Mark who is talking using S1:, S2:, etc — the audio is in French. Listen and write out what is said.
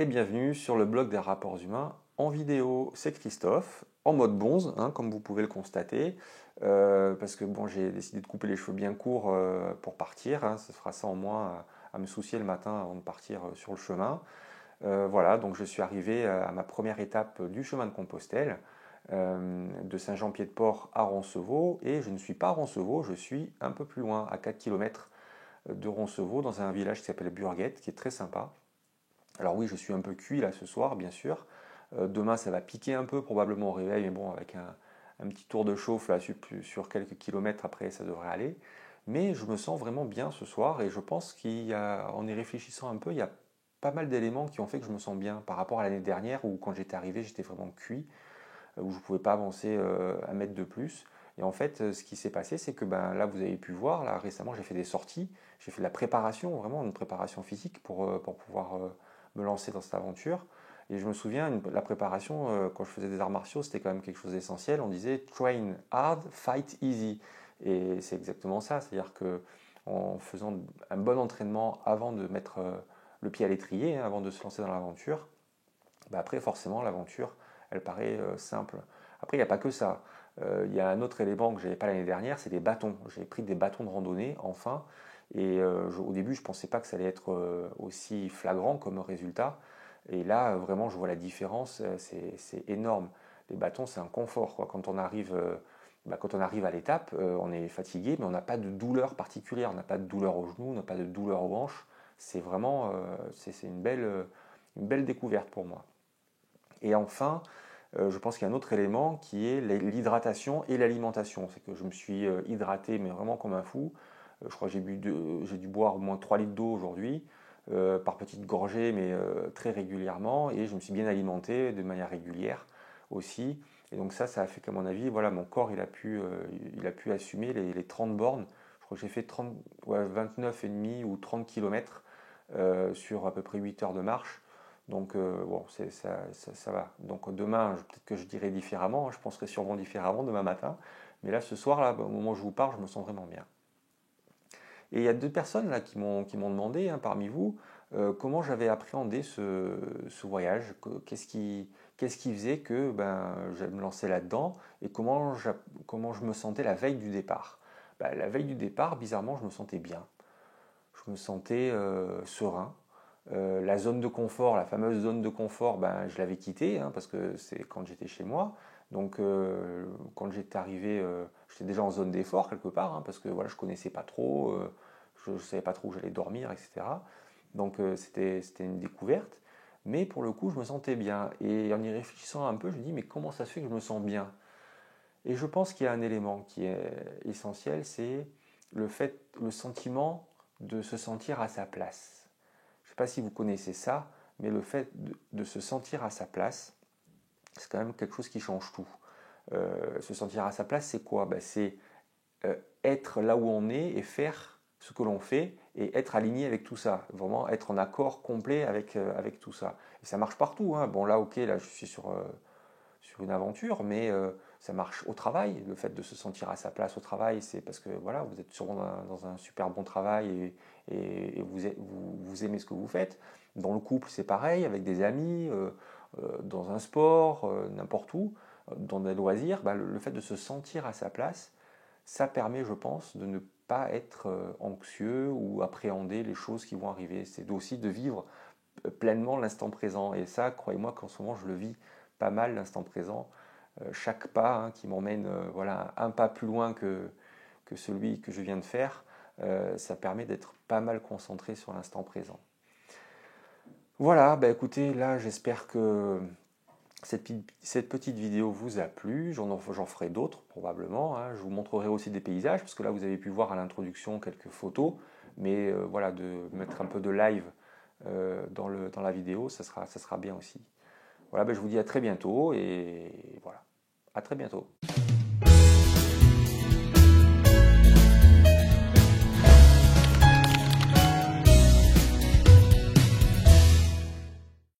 S1: et bienvenue sur le blog des rapports humains en vidéo. C'est Christophe, en mode bonze, comme vous pouvez le constater, parce que bon, j'ai décidé de couper les cheveux bien courts pour partir. Ça fera ça en moins à me soucier le matin avant de partir sur le chemin. Voilà, donc je suis arrivé à ma première étape du chemin de Compostelle, de Saint-Jean-Pied-de-Port à Roncevaux, et je ne suis pas à Roncevaux, je suis un peu plus loin, à 4 km de Roncevaux, dans un village qui s'appelle Burguette, qui est très sympa. Alors oui, je suis un peu cuit là ce soir, bien sûr. Demain, ça va piquer un peu, probablement au réveil, mais bon, avec un petit tour de chauffe là, sur quelques kilomètres après, ça devrait aller. Mais je me sens vraiment bien ce soir et je pense qu'en y réfléchissant un peu, il y a pas mal d'éléments qui ont fait que je me sens bien par rapport à l'année dernière où quand j'étais arrivé, j'étais vraiment cuit, où je ne pouvais pas avancer un mètre de plus. Et en fait, ce qui s'est passé, c'est que là, vous avez pu voir, là récemment, j'ai fait des sorties, j'ai fait de la préparation, vraiment une préparation physique pour pouvoir me lancer dans cette aventure. Et je me souviens, la préparation, quand je faisais des arts martiaux, c'était quand même quelque chose d'essentiel. On disait train hard, fight easy. Et c'est exactement ça, c'est-à-dire que en faisant un bon entraînement avant de mettre le pied à l'étrier, avant de se lancer dans l'aventure, après forcément l'aventure, elle paraît simple. Après, il n'y a pas que ça. Il y a un autre élément que je n'avais pas l'année dernière, c'est des bâtons. J'ai pris des bâtons de randonnée, enfin. Et au début, je ne pensais pas que ça allait être aussi flagrant comme résultat. Et là, vraiment, je vois la différence, c'est énorme. Les bâtons, c'est un confort, quoi. Quand on arrive à l'étape, on est fatigué, mais on n'a pas de douleur particulière. On n'a pas de douleur au genou, on n'a pas de douleur aux hanches. C'est vraiment c'est une belle découverte pour moi. Et enfin, je pense qu'il y a un autre élément qui est l'hydratation et l'alimentation. C'est que je me suis hydraté, mais vraiment comme un fou. Je crois que j'ai dû boire au moins 3 litres d'eau aujourd'hui, par petites gorgées, mais très régulièrement. Et je me suis bien alimenté de manière régulière aussi. Et donc ça a fait qu'à mon avis, voilà, mon corps il a pu assumer les 30 bornes. Je crois que j'ai fait 29,5 ou 30 km sur à peu près 8 heures de marche. Donc bon, ça va. Donc demain, peut-être que je dirai différemment, je penserai sûrement différemment demain matin. Mais là, ce soir, là, au moment où je vous parle, je me sens vraiment bien. Et il y a deux personnes là qui m'ont demandé, parmi vous, comment j'avais appréhendé ce voyage, qu'est-ce qui faisait que je me lançais là-dedans et comment je me sentais la veille du départ. La veille du départ, bizarrement, je me sentais bien. Je me sentais serein. La zone de confort, la fameuse zone de confort, je l'avais quittée parce que c'est quand j'étais chez moi. Donc quand j'étais arrivé, j'étais déjà en zone d'effort quelque part parce que voilà, je connaissais pas trop, je ne savais pas trop où j'allais dormir, etc. Donc c'était une découverte. Mais pour le coup, je me sentais bien. Et en y réfléchissant un peu, je me dis mais comment ça se fait que je me sens bien? Et je pense qu'il y a un élément qui est essentiel, c'est le sentiment de se sentir à sa place. Je ne sais pas si vous connaissez ça, mais le fait de se sentir à sa place, c'est quand même quelque chose qui change tout. Se sentir à sa place, c'est quoi? C'est être là où on est et faire ce que l'on fait et être aligné avec tout ça. Vraiment être en accord complet avec tout ça. Et ça marche partout. Bon là, ok, là je suis sur une aventure, mais ça marche au travail. Le fait de se sentir à sa place au travail, c'est parce que voilà, vous êtes sûrement dans un super bon travail et vous aimez ce que vous faites. Dans le couple, c'est pareil, avec des amis, dans un sport, n'importe où, dans des loisirs. Le fait de se sentir à sa place, ça permet, je pense, de ne pas être anxieux ou appréhender les choses qui vont arriver. C'est aussi de vivre pleinement l'instant présent. Et ça, croyez-moi qu'en ce moment, je le vis pas mal l'instant présent. Chaque pas qui m'emmène voilà, un pas plus loin que celui que je viens de faire, ça permet d'être pas mal concentré sur l'instant présent. Voilà, écoutez, là j'espère que cette petite vidéo vous a plu. J'en ferai d'autres probablement. Je vous montrerai aussi des paysages, parce que là vous avez pu voir à l'introduction quelques photos, mais voilà, de mettre un peu de live dans la vidéo, ça sera bien aussi. Voilà, je vous dis à très bientôt et voilà, à très bientôt.